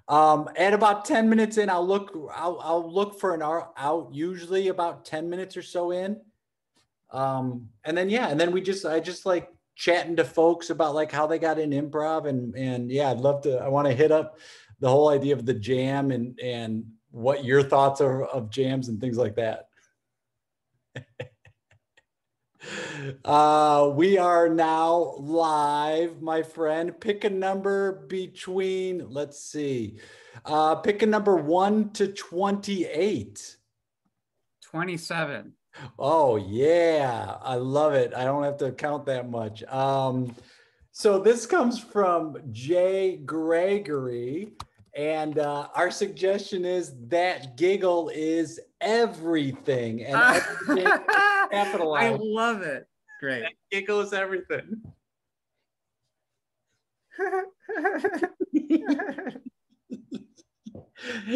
At about 10 minutes in, I'll look for an hour out, usually about 10 minutes or so in. And then, yeah, and then I just like chatting to folks about like how they got in improv and yeah, I want to hit up the whole idea of the jam and what your thoughts are of jams and things like that. We are now live, my friend. Pick a number between, let's see, pick a number 1 to 28. 27. Oh yeah, I love it. I don't have to count that much. So this comes from Jay Graigory, and our suggestion is that giggle is everything, and everything capitalized. I love it. Great. That giggle is everything.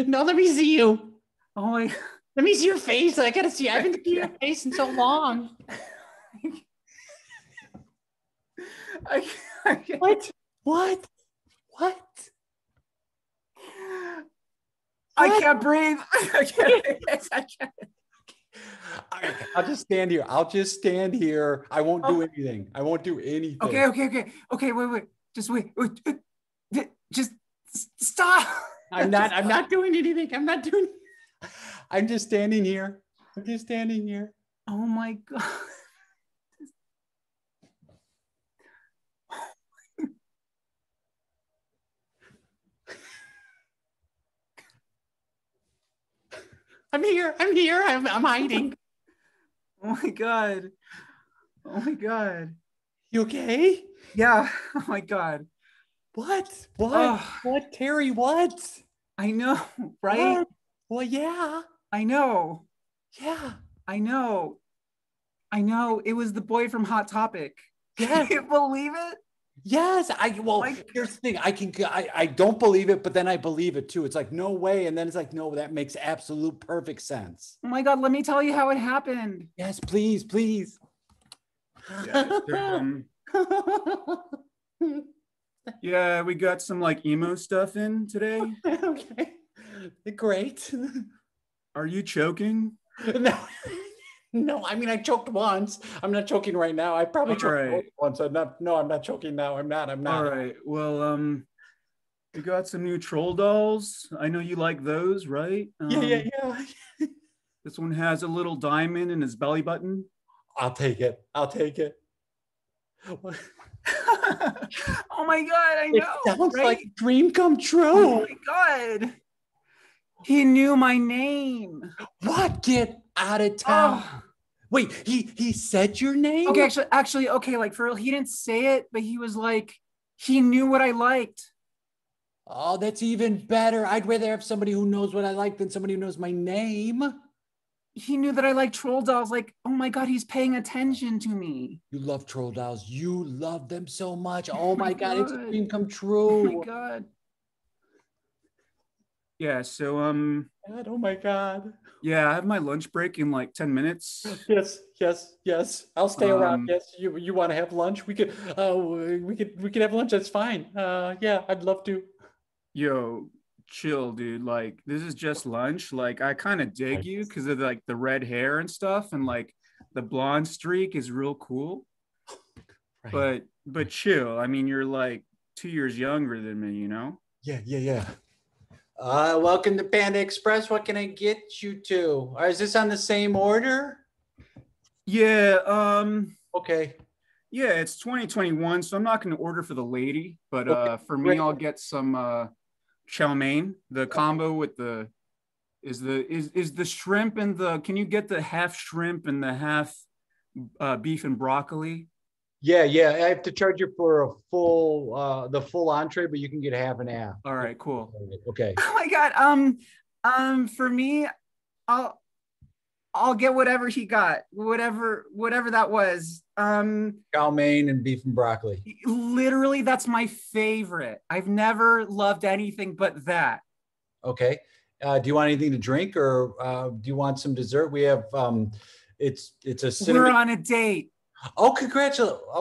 No, let me see you. Oh my. Let me see your face. I gotta see. I haven't seen your face in so long. What? What? What? I can't breathe. I can't. All right, I'll just stand here. I won't do anything. I won't do anything. Okay. Wait. Just wait. Just stop. I'm not doing anything. I'm just standing here. Oh my God. I'm here. I'm hiding. Oh my God. You okay? Yeah. Oh my God. What? What, Terry? What? I know, right? What? Well, yeah. I know. Yeah. I know. It was the boy from Hot Topic. Yes. Can you believe it? Yes. Here's the thing. I don't believe it, but then I believe it too. It's like, no way. And then it's like, no, that makes absolute perfect sense. Oh my God. Let me tell you how it happened. Yes, please. Yeah, we got some like emo stuff in today. Okay. Great. Are you choking? No, I mean, I choked once. I'm not choking right now. I probably choked once. I'm not choking now. I'm not. All right. Well, we got some new troll dolls. I know you like those, right? Yeah. This one has a little diamond in his belly button. I'll take it. Oh my God, I know. It sounds right? like a dream come true. Oh my God. He knew my name. What? Get out of town. Oh. Wait, he said your name? Okay, actually, okay, like for real, he didn't say it, but he was like, he knew what I liked. Oh, that's even better. I'd rather have somebody who knows what I like than somebody who knows my name. He knew that I like troll dolls. Like, oh my God, he's paying attention to me. You love troll dolls. You love them so much. Oh my God, it's a dream come true. Oh my God. Yeah, so oh my God. Yeah, I have my lunch break in like 10 minutes. Yes. I'll stay around. Yes, you want to have lunch? We could have lunch. That's fine. Yeah, I'd love to. Yo, chill, dude. Like, this is just lunch. Like, I kind of dig you because of like the red hair and stuff, and like the blonde streak is real cool. Right. But chill. I mean, you're like 2 years younger than me, you know? Yeah. Welcome to Panda Express. What can I get you to? Is this on the same order? Yeah. Okay. Yeah, it's 2021, so I'm not going to order for the lady, but for me, I'll get some chow mein. The combo with the is the shrimp and the. Can you get the half shrimp and the half beef and broccoli? Yeah. I have to charge you for a full the full entree, but you can get half and half. All right, cool. Okay. Oh my God. For me, I'll get whatever he got, whatever that was. Chow mein and beef and broccoli. Literally, that's my favorite. I've never loved anything but that. Okay. Do you want anything to drink, or do you want some dessert? We have it's a cinnamon. We're on a date. Oh,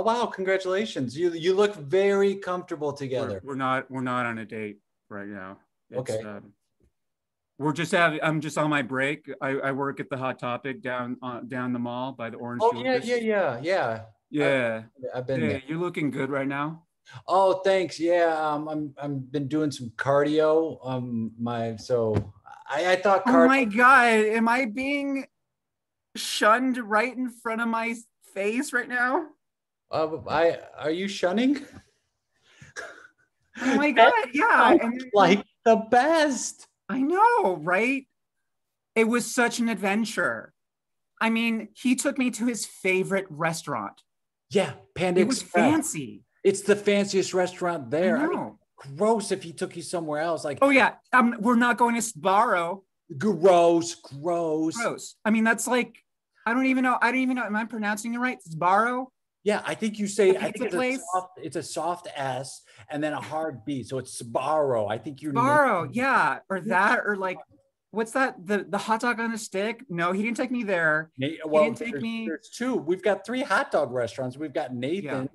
wow, congratulations. You look very comfortable together. We're not on a date right now. It's Okay. I'm just on my break. I work at the Hot Topic down the mall by the Orange Oh yeah, Julius. yeah. I've, Yeah. I've been there. Hey, you're looking good right now. Oh, thanks. Yeah, I'm been doing some cardio. I thought Oh cardio. my God. Am I being shunned right in front of my face right now? I are you shunning? Oh my That God. Yeah. sounds And like the best. I know, right? It was such an adventure. I mean, he took me to his favorite restaurant. Yeah, Panda It was Express. fancy. It's the fanciest restaurant I there. I mean, know. gross if he took you somewhere else. Like, Oh yeah, we're not going to Sbarro. gross. Gross. I mean, that's like, I don't even know. Am I pronouncing it right? Sbarro, Yeah, I think you the say. I pizza think place. it's a soft S and then a hard B. So it's Sbarro. I think you're Sbarro, yeah, or that, or like, what's that? The hot dog on a stick? No, he didn't take me there. He Well, didn't take me. there's two. We've got three hot dog restaurants. We've got Yeah, Nathan,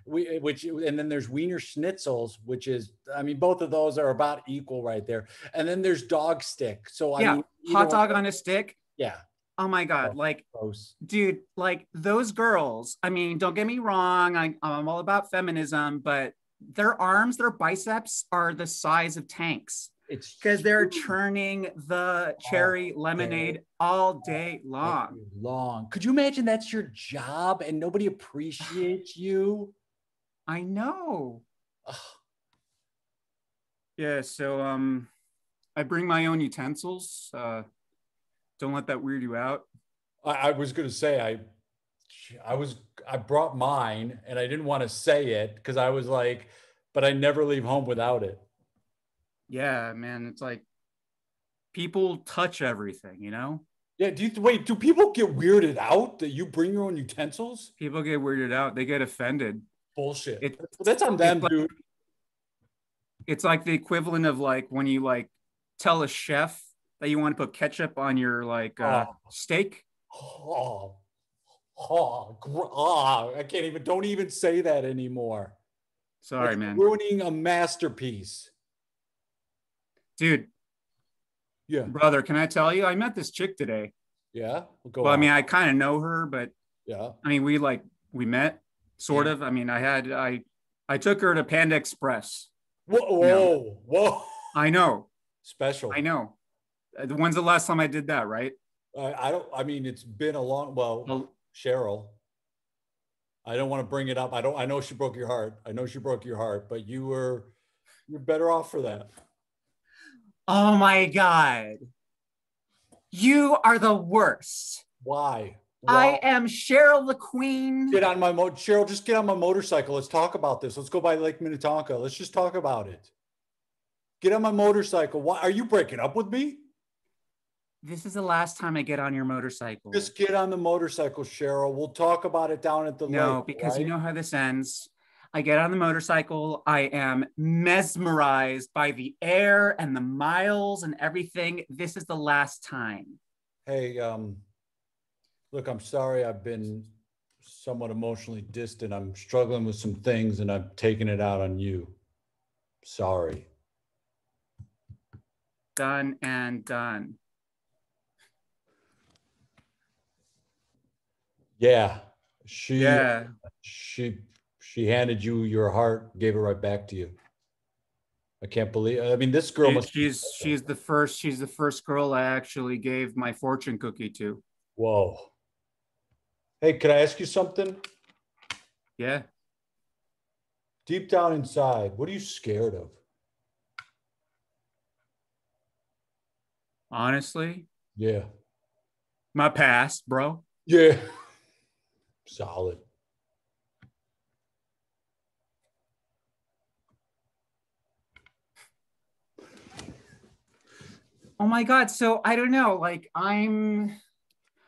and then there's Wiener Schnitzels, which is, I mean, both of those are about equal right there. And then there's Dog Stick. So I yeah, mean, either hot one. dog on a stick. Yeah. Oh my Oh, God, like, gross. dude, like those girls. I mean, don't get me wrong. I'm all about feminism, but their arms, their biceps are the size of tanks It's because they're huge. churning the All cherry day, lemonade all day day long. long. Could you imagine that's your job and nobody appreciates you? I know. Ugh. Yeah, so I bring my own utensils. Don't let that weird you out. I was gonna say I brought mine and I didn't want to say it because I was like, but I never leave home without it. Yeah, man, it's like people touch everything, you know? Yeah. Wait? Do people get weirded out that you bring your own utensils? People get weirded out, they get offended. Bullshit. It, That's on it's them, like dude. it's like the equivalent of like when you like tell a chef that you want to put ketchup on your like Oh, steak. oh, oh, I can't even. Don't even say that anymore. Sorry, That's man. ruining a masterpiece. Dude, Yeah. brother, can I tell you? I met this chick today. Yeah. Go Well, I on. mean, I kind of know her, but Yeah. I mean, we met sort Yeah. of. I mean, I took her to Panda Express. Whoa, You know, whoa. I know, Special. I know. When's the last time I did that, right? I don't. I mean, it's been a long. Well, Well, Cheryl. I don't want to bring it up. I don't. I know she broke your heart. I know she broke your heart, but you're better off for that. oh my God. You are the worst. Why? I Why? am Cheryl the Queen. Get on my Cheryl. Just get on my motorcycle. Let's talk about this. Let's go by Lake Minnetonka. Let's just talk about it. Get on my motorcycle. Why are you breaking up with me? This is the last time I get on your motorcycle. Just get on the motorcycle, Cheryl. We'll talk about it down at the No, lake. because right? you know how this ends. I get on the motorcycle. I am mesmerized by the air and the miles and everything. This is the last time. Hey, look, I'm sorry I've been somewhat emotionally distant. I'm struggling with some things and I'm taking it out on you. Sorry. Done and done. Yeah. Yeah. She handed you your heart, gave it right back to you. I can't believe. I mean, this girl must. She's the first girl I actually gave my fortune cookie to. Whoa. Hey, can I ask you something? Yeah. Deep down inside, what are you scared of? Honestly, Yeah. my past, bro. Yeah. Solid. Oh my God. So I don't know. Like What do you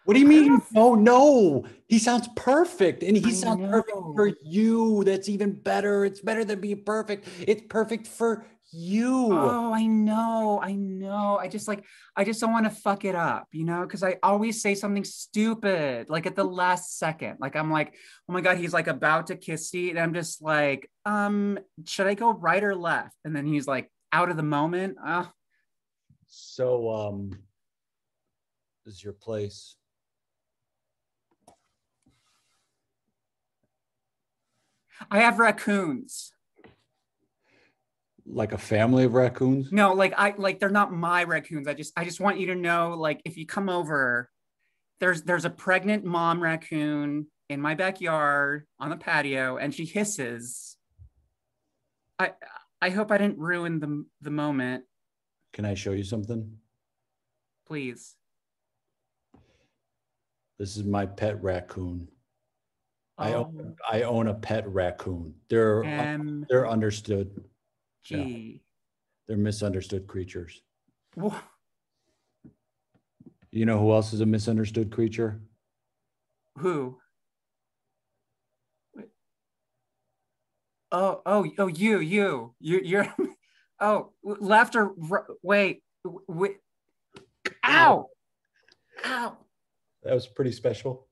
I don't mean? know. Oh no, he sounds perfect, and he I sounds perfect for know. you. That's even better. It's better than being perfect. It's perfect for you. Oh, I know. I know. I just don't want to fuck it up, you know, because I always say something stupid, like at the last second. Like I'm like, oh my God, he's like about to kiss me. And I'm just like, should I go right or left? And then he's like, out of the moment. So, this is your place. I have raccoons. Like a family of raccoons? No, like they're not my raccoons. I just want you to know, like, if you come over, there's a pregnant mom raccoon in my backyard on the patio, and she hisses. I hope I didn't ruin the moment. Can I show you something? Please. This is my pet raccoon. Oh. I own a pet raccoon. They're understood. Gee. Yeah. They're misunderstood creatures. Whoa. You know who else is a misunderstood creature? Who? You're oh, left or wait. Ow. Ow. That was pretty special.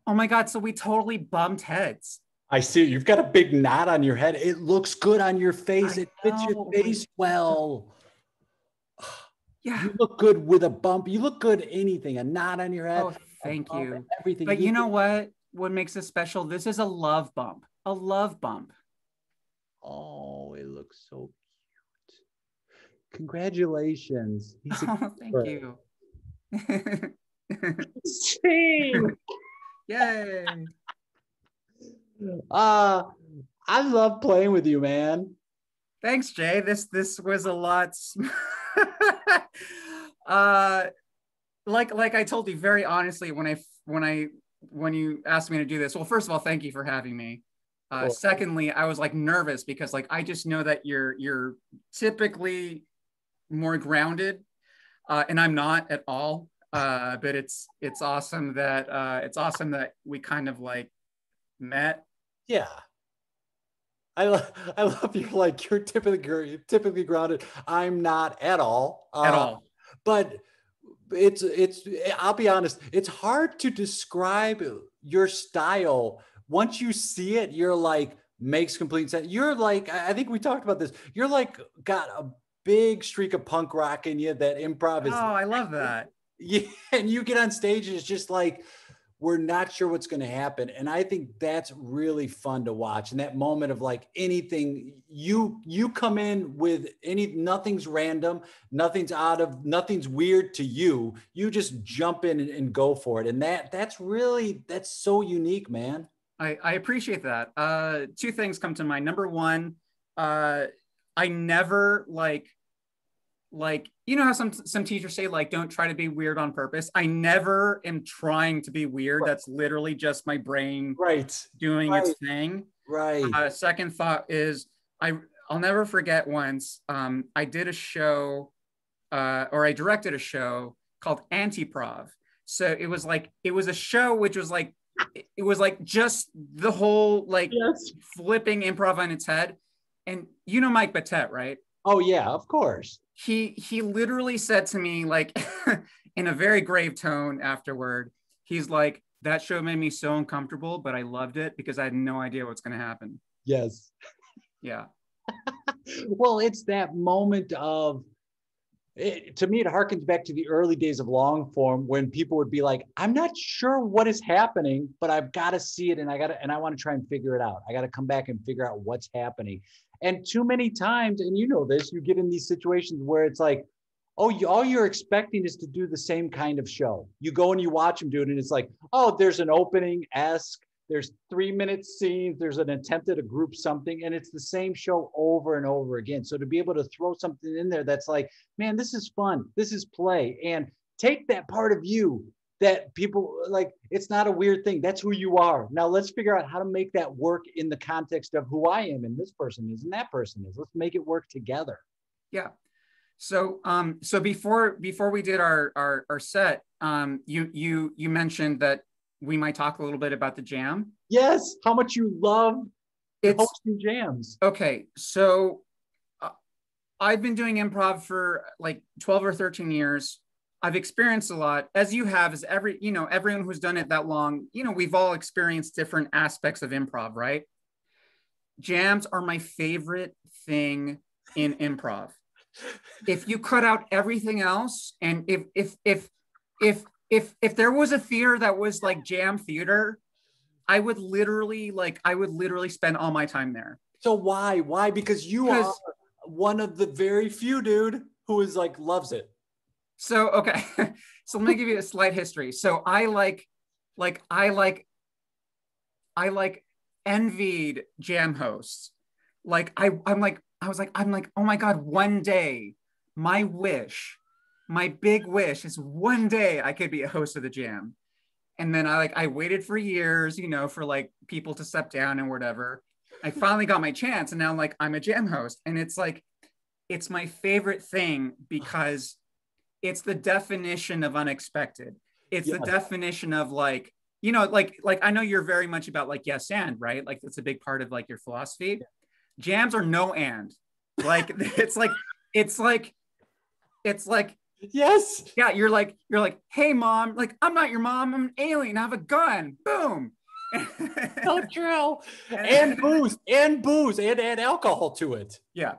Oh my God, so we totally bumped heads. I see. You've got a big knot on your head. It looks good on your face. It fits your face well. Yeah. You look good with a bump. You look good anything. A knot on your head. Oh, thank you. Everything. But you know what? What makes this special? This is a love bump. A love bump. Oh, it looks so cute. Congratulations. Thank you. Sing. Yay. I love playing with you, man. Thanks, Jay. This was a lot. Like I told you very honestly when you asked me to do this. Well, first of all, thank you for having me. Cool. Secondly, I was like nervous because like I just know that you're typically more grounded, and I'm not at all. But it's awesome that we kind of like met. Yeah. I love you. Like you're typically grounded. I'm not at all. At all. But it's I'll be honest, it's hard to describe your style. Once you see it, you're like, makes complete sense. You're like, I think we talked about this. You're like got a big streak of punk rock in you that improv is. Oh, I love that. Yeah, and you get on stage and it's just like, we're not sure what's going to happen. And I think that's really fun to watch. And that moment of like anything, you come in with nothing's random, nothing's weird to you. You just jump in and go for it. And that's so unique, man. I appreciate that. Two things come to mind. Number one, I never like, you know how some teachers say like don't try to be weird on purpose. I never am trying to be weird. That's literally just my brain doing its thing. Right. Second thought is I'll never forget once I did a show or I directed a show called Improv. So it was a show which was like it was like just the whole like flipping improv on its head. And you know Mike Batet, right? Oh yeah, of course. He literally said to me, like, in a very grave tone afterward, he's like, that show made me so uncomfortable, but I loved it because I had no idea what's going to happen. Yes. Yeah. Well, it's that moment of, to me, it harkens back to the early days of long form when people would be like, I'm not sure what is happening, but I've got to see it. And I want to try and figure it out. I got to come back and figure out what's happening. And too many times, and you know this, you get in these situations where it's like, oh, all you're expecting is to do the same kind of show. You go and you watch them do it, and it's like, oh, there's an opening-esque, there's 3-minute scenes, there's an attempt at a group something, and it's the same show over and over again. So to be able to throw something in there that's like, man, this is fun, this is play, and take that part of you that people like, it's not a weird thing. That's who you are. Now let's figure out how to make that work in the context of who I am and this person is and that person is. Let's make it work together. Yeah. So before we did our set, you mentioned that we might talk a little bit about the jam. Yes. How much you love hosting jams. Okay. So I've been doing improv for like 12 or 13 years. I've experienced a lot, as you have, as everyone who's done it that long, we've all experienced different aspects of improv, right? jams are my favorite thing in improv. If you cut out everything else, and if there was a theater that was like jam theater, I would literally spend all my time there. So why? Because you are one of the very few, dude, who is like loves it. So okay, so let me give you a slight history. So I envied jam hosts. Like I'm like, oh my God, one day, my big wish is one day I could be a host of the jam. And then I waited for years, you know, for like people to step down and whatever. I finally got my chance, and now like I'm a jam host. And it's like, it's my favorite thing because it's the definition of unexpected. It's the definition of like, you know, like I know you're very much about like yes and, right? Like that's a big part of like your philosophy. Yeah. Jams are no and. Like it's like yes. Yeah, you're like, hey mom, like I'm not your mom, I'm an alien, I have a gun. Boom. So true. And booze and add alcohol to it. Yeah.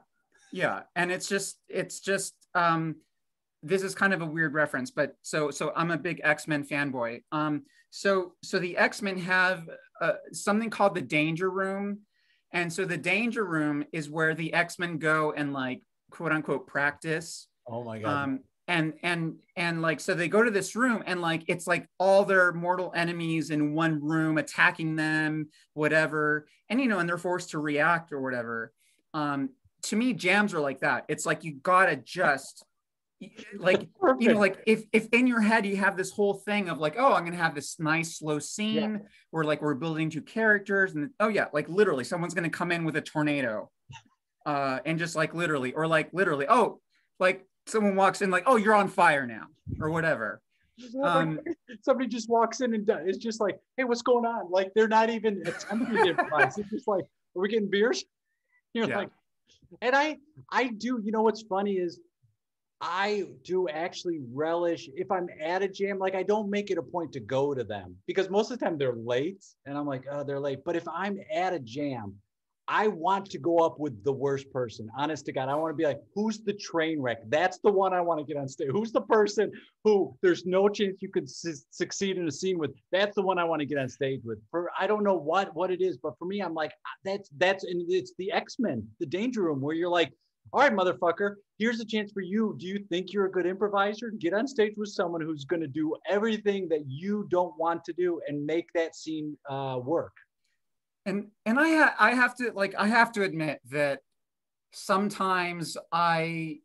And it's just this is kind of a weird reference, but so I'm a big X-Men fanboy. So the X-Men have something called the Danger Room. And so the Danger Room is where the X-Men go and like quote unquote practice. Oh my God. And like, so they go to this room and like, it's like all their mortal enemies in one room attacking them, whatever. And, you know, and they're forced to react or whatever. To me, jams are like that. It's like, you gotta just like, you know, like if in your head you have this whole thing of like, oh, I'm gonna have this nice slow scene where like we're building two characters, and oh yeah, like literally someone's gonna come in with a tornado, and just like literally, or like literally, oh, like someone walks in like, oh, you're on fire now, or whatever. Somebody just walks in and it's just like, hey, what's going on? Like they're not even attempting to improvise. It's just like, are we getting beers? You're like, and I do, you know, what's funny is I do actually relish if I'm at a jam, like I don't make it a point to go to them because most of the time they're late and I'm like, oh, they're late. But if I'm at a jam, I want to go up with the worst person. Honest to God, I want to be like, who's the train wreck? That's the one I want to get on stage. Who's the person who there's no chance you could succeed in a scene with? That's the one I want to get on stage with. For I don't know what it is, but for me, I'm like, that's and it's the X-Men, the Danger Room, where you're like, all right, motherfucker, here's a chance for you. Do you think you're a good improviser? Get on stage with someone who's going to do everything that you don't want to do and make that scene work. And I have to admit that sometimes I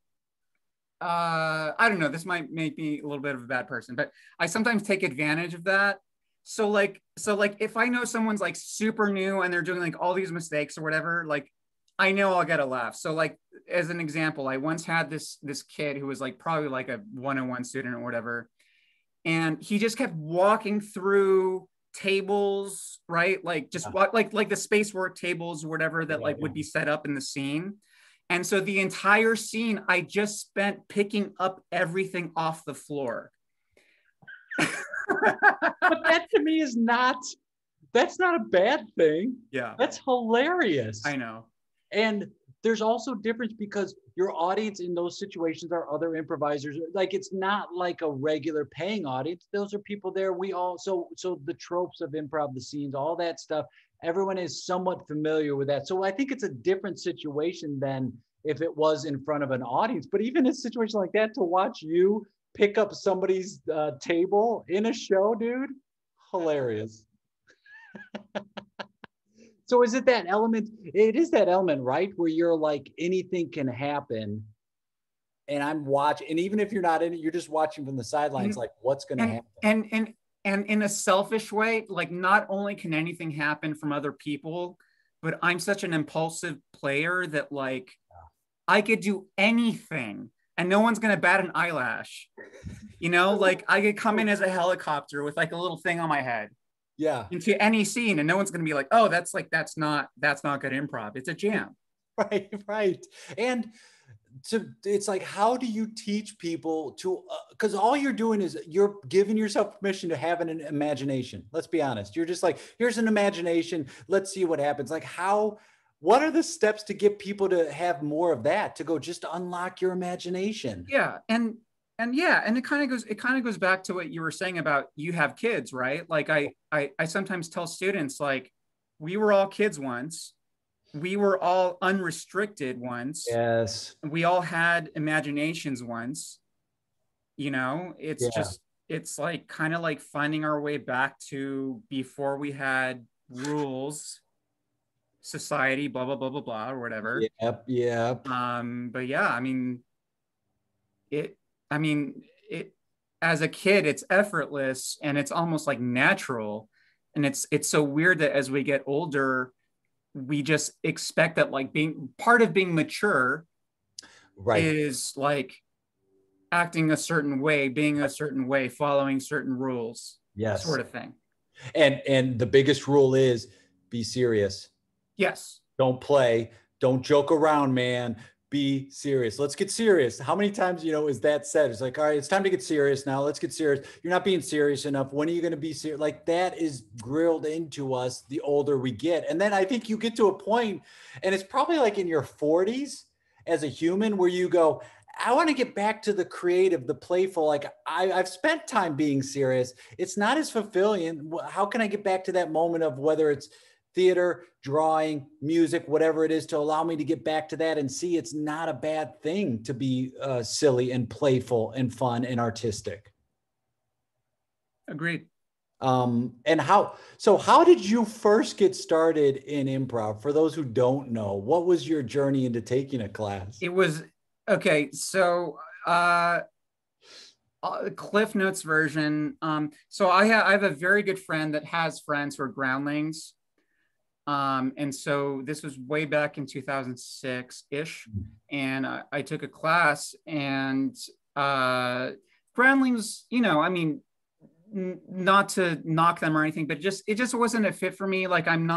don't know, this might make me a little bit of a bad person, but I sometimes take advantage of that. So like if I know someone's like super new and they're doing like all these mistakes or whatever, like I know I'll get a laugh. So like, as an example, I once had this kid who was like probably like a 101 student or whatever. And he just kept walking through tables, right? Like just like the space work tables or whatever that like would be set up in the scene. And so the entire scene, I just spent picking up everything off the floor. But that to me is that's not a bad thing. Yeah. That's hilarious. I know. And there's also difference because your audience in those situations are other improvisers. Like it's not like a regular paying audience. Those are people there. We all, so the tropes of improv, the scenes, all that stuff, everyone is somewhat familiar with that. So I think it's a different situation than if it was in front of an audience. But even in a situation like that, to watch you pick up somebody's table in a show, dude, hilarious. So is it that element? It is that element, right? Where you're like, anything can happen. And I'm watching, and even if you're not in it, you're just watching from the sidelines, like what's going to happen. And in a selfish way, like not only can anything happen from other people, but I'm such an impulsive player that like, I could do anything and no one's going to bat an eyelash. You know, like I could come in as a helicopter with like a little thing on my head. Yeah. Into any scene, and no one's going to be like, oh, that's not good improv. It's a jam. Right. And it's like, how do you teach people to, because all you're doing is you're giving yourself permission to have an imagination. Let's be honest. You're just like, here's an imagination. Let's see what happens. Like what are the steps to get people to have more of that, to go just unlock your imagination? Yeah. And yeah, and it kind of goes back to what you were saying about you have kids, right? Like I sometimes tell students, like, we were all kids once. We were all unrestricted once. Yes. We all had imaginations once. You know, it's Yeah. just, it's like kind of like finding our way back to before we had rules, society, blah blah blah blah blah, or whatever. Yep. Yep. But yeah, it I mean it as a kid, it's effortless and it's almost like natural. And it's so weird that as we get older, we just expect that, like, being part of being mature Right. is like acting a certain way, being a certain way, following certain rules, Yes. sort of thing. And the biggest rule is be serious. Yes. Don't play. Don't joke around, man. Be serious. Let's get serious. How many times, is that said? It's like, all right, it's time to get serious now. Let's get serious. You're not being serious enough. When are you going to be serious? Like, that is grilled into us the older we get. And then I think you get to a point, and it's probably like in your 40s as a human, where you go, I want to get back to the creative, the playful. Like, I've spent time being serious. It's not as fulfilling. How can I get back to that moment of, whether it's theater, drawing, music, whatever it is, to allow me to get back to that and see it's not a bad thing to be silly and playful and fun and artistic. Agreed. And how did you first get started in improv? For those who don't know, what was your journey into taking a class? It was okay. So, Cliff Notes version. So I have a very good friend that has friends who are groundlings. And so this was way back in 2006-ish. And I took a class, and groundlings, not to knock them or anything, but it just wasn't a fit for me. Like, I'm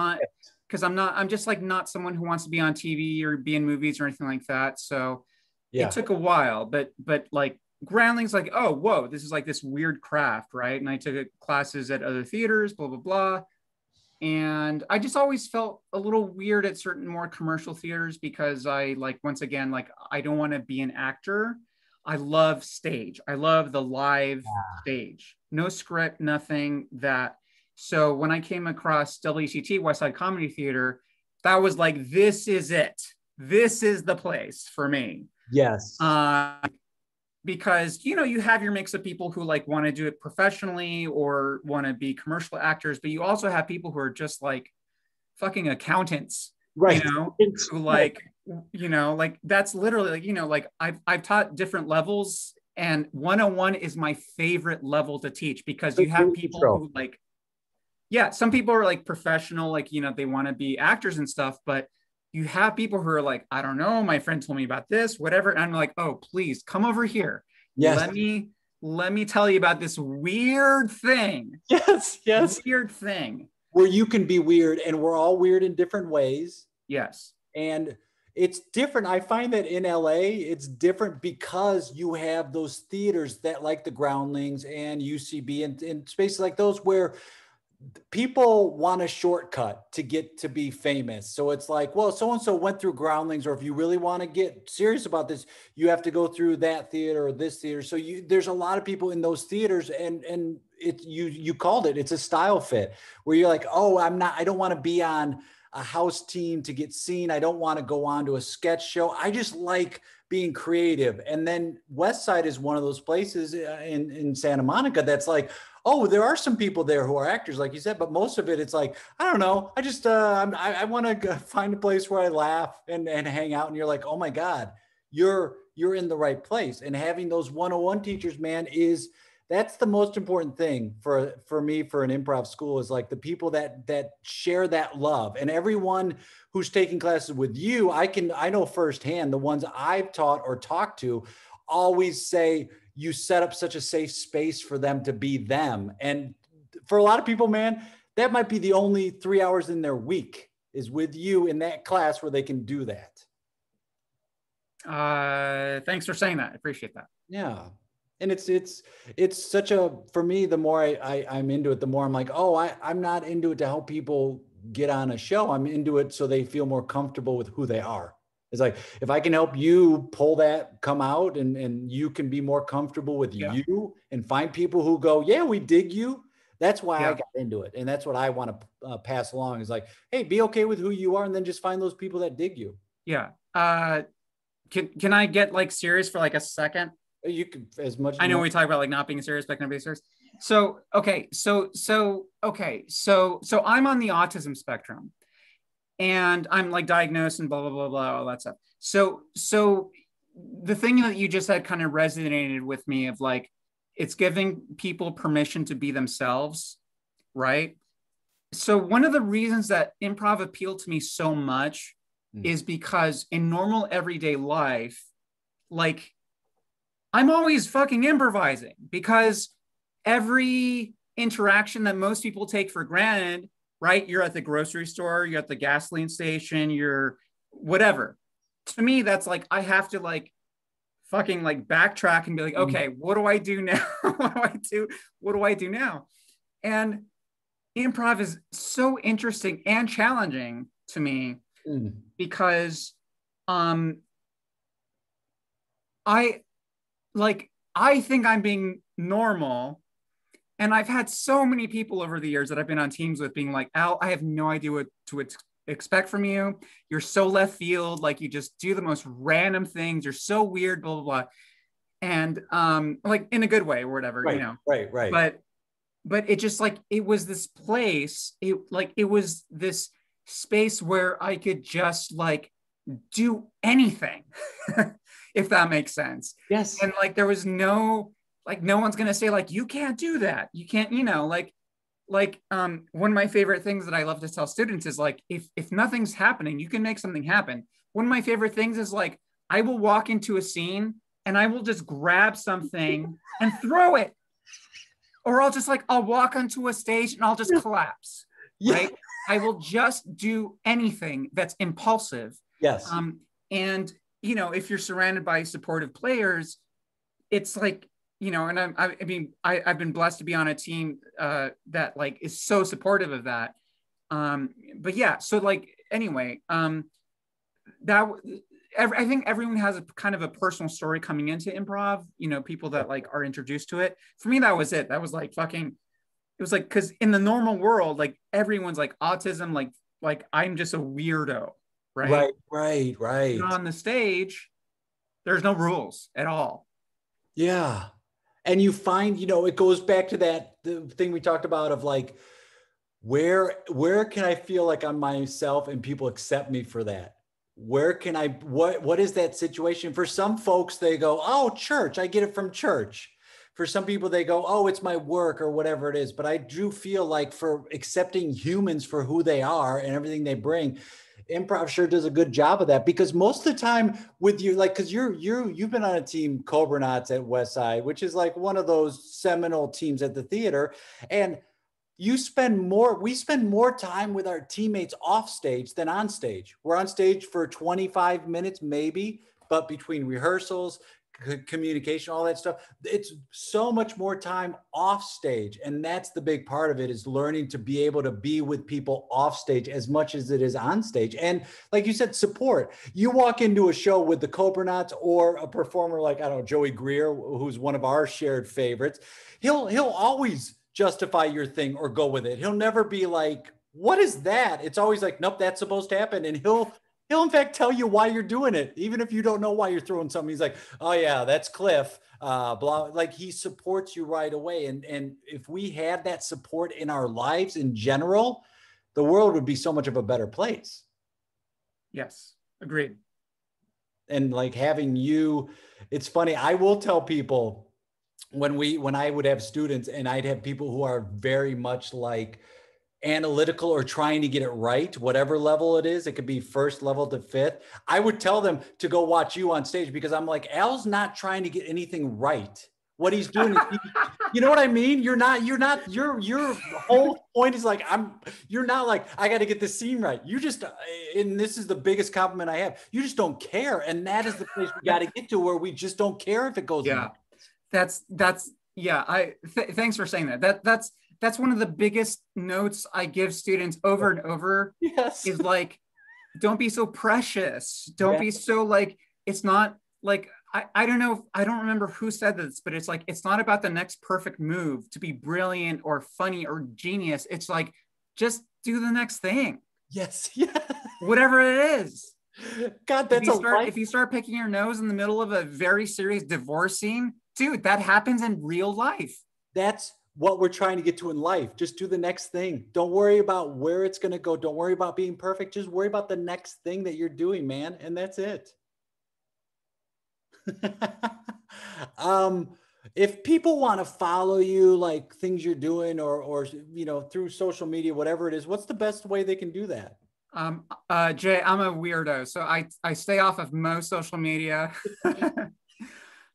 just like not someone who wants to be on TV or be in movies or anything like that. So Yeah. it took a while, but like, groundlings, like, oh, whoa, this is like this weird craft, right? And I took classes at other theaters, blah, blah, blah. And I just always felt a little weird at certain more commercial theaters, because I, like, once again, like, I don't want to be an actor. I love stage. I love the live stage. No script, nothing that. So when I came across WCT, Westside Comedy Theater, that was like, this is it. This is the place for me. Yes. Because, you have your mix of people who, like, want to do it professionally or want to be commercial actors, but you also have people who are just like fucking accountants, right. Who like, like, that's literally like, I've taught different levels, and 101 is my favorite level to teach, because you have people who, like, yeah, some people are like professional, like, they want to be actors and stuff, but you have people who are like, I don't know, my friend told me about this, whatever. And I'm like, oh, please come over here. Yes. Let me tell you about this weird thing. Yes. Weird thing. Where you can be weird, and we're all weird in different ways. Yes. And it's different. I find that in LA, it's different because you have those theaters that, like the Groundlings and UCB and spaces like those, where people want a shortcut to get to be famous. So it's like, well, so-and-so went through Groundlings, or if you really want to get serious about this, you have to go through that theater or this theater. So there's a lot of people in those theaters, and you called it, it's a style fit, where you're like, oh, I don't want to be on a house team to get seen. I don't want to go on to a sketch show. I just like being creative. And then Westside is one of those places in Santa Monica that's like, oh, there are some people there who are actors, like you said, but most of it, it's like, I don't know. I just, I want to find a place where I laugh and hang out. And you're like, oh my God, you're in the right place. And having those 101 teachers, man, that's the most important thing for me, for an improv school, is like the people that share that love. And everyone who's taking classes with you, I know firsthand, the ones I've taught or talked to always say, you set up such a safe space for them to be them. And for a lot of people, man, that might be the only 3 hours in their week is with you in that class where they can do that. Thanks for saying that. I appreciate that. Yeah. And it's such a, for me, the more I'm into it, the more I'm like, oh, I'm not into it to help people get on a show. I'm into it so they feel more comfortable with who they are. It's like, if I can help you pull that, come out, and you can be more comfortable with you and find people who go, yeah, we dig you. That's why I got into it. And that's what I want to pass along, is like, hey, be okay with who you are, and then just find those people that dig you. Yeah. Can I get like serious for like a second? You can, as much as I know we talk about like not being serious, but can I be serious? So I'm on the autism spectrum, and I'm like diagnosed and blah blah blah blah, all that stuff. So the thing that you just said kind of resonated with me, of like, it's giving people permission to be themselves, right? So one of the reasons that improv appealed to me so much is because in normal everyday life, like, I'm always fucking improvising, because every interaction that most people take for granted, right? You're at the grocery store, you're at the gasoline station, you're whatever. To me, that's like, I have to like fucking like backtrack and be like, okay, what do I do now? What do I do now? And improv is so interesting and challenging to me because I think I'm being normal. And I've had so many people over the years that I've been on teams with being like, Al, I have no idea what to expect from you. You're so left field. Like, you just do the most random things. You're so weird, blah, blah, blah. And like in a good way or whatever, right, you know? Right. But it just like, it was this place, it was this space where I could just like do anything, if that makes sense. Yes. And like, there was no one's going to say like, you can't do that. You can't, you know, like one of my favorite things that I love to tell students is like, if nothing's happening, you can make something happen. One of my favorite things is like, I will walk into a scene and I will just grab something and throw it. Or I'll walk onto a stage and I'll just collapse, right? I will just do anything that's impulsive. Yes. And, you know, if you're surrounded by supportive players, it's like, you know, and I've been blessed to be on a team that like is so supportive of that. But yeah, so like, anyway, I think everyone has a kind of a personal story coming into improv, you know, people that like are introduced to it. For me, that was it. That was like fucking, it was like, because in the normal world, like everyone's like autism, like I'm just a weirdo, right? Right. And on the stage, there's no rules at all. Yeah. And you find, you know, it goes back to the thing we talked about of like, where can I feel like I'm myself and people accept me for that? Where can I, what is that situation? For some folks, they go, oh, church, I get it from church. For some people, they go, oh, it's my work or whatever it is. But I do feel like for accepting humans for who they are and everything they bring, improv sure does a good job of that, because most of the time with you, like, because you've been on a team, Cobranauts at Westside, which is like one of those seminal teams at the theater. And we spend more time with our teammates off stage than on stage. We're on stage for 25 minutes, maybe, but between rehearsals, communication, all that stuff, it's so much more time off stage. And that's the big part of it, is learning to be able to be with people off stage as much as it is on stage. And like you said, support. You walk into a show with the Cobranauts or a performer like, I don't know, Joey Greer, who's one of our shared favorites. He'll always justify your thing or go with it. He'll never be like, what is that? It's always like, nope, that's supposed to happen. And he'll in fact tell you why you're doing it. Even if you don't know why you're throwing something, he's like, oh yeah, that's Cliff. Blah. Like, he supports you right away. And if we had that support in our lives in general, the world would be so much of a better place. Yes, agreed. And like having you, it's funny. I will tell people when I would have students and I'd have people who are very much like analytical or trying to get it right, whatever level it is, it could be first level to fifth. I would tell them to go watch you on stage, because I'm like, Al's not trying to get anything right. What he's doing is, you know what I mean? Your whole point is like, you're not like, I got to get the scene right. You just, and this is the biggest compliment I have, you just don't care. And that is the place we got to get to, where we just don't care if it goes wrong. That's yeah. Thanks for saying that. that's one of the biggest notes I give students over and over. Yes. Is like, don't be so precious. Don't Yeah. be so like, it's not like, I don't know, I don't remember who said this, but it's like, it's not about the next perfect move to be brilliant or funny or genius. It's like, just do the next thing. Yes. Yeah. Whatever it is. God, that's if you start picking your nose in the middle of a very serious divorce scene, dude, that happens in real life. That's what we're trying to get to in life. Just do the next thing. Don't worry about where it's going to go. Don't worry about being perfect. Just worry about the next thing that you're doing, man. And that's it. If people want to follow you, like things you're doing or, you know, through social media, whatever it is, what's the best way they can do that? Jay, I'm a weirdo, so I stay off of most social media.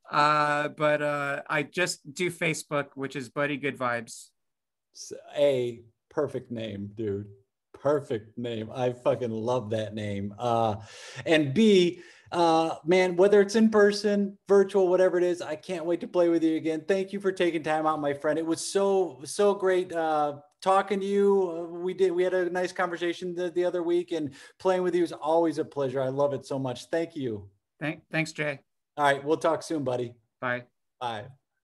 But I just do Facebook, which is Buddy Goodvibes. A perfect name, dude. Perfect name. I fucking love that name. And B, man, whether it's in person, virtual, whatever it is, I can't wait to play with you again. Thank you for taking time out, my friend. It was so great talking to you. We had a nice conversation the other week, and playing with you is always a pleasure. I love it so much. Thank you. Thanks, Jay. All right, we'll talk soon, buddy. Bye. Bye.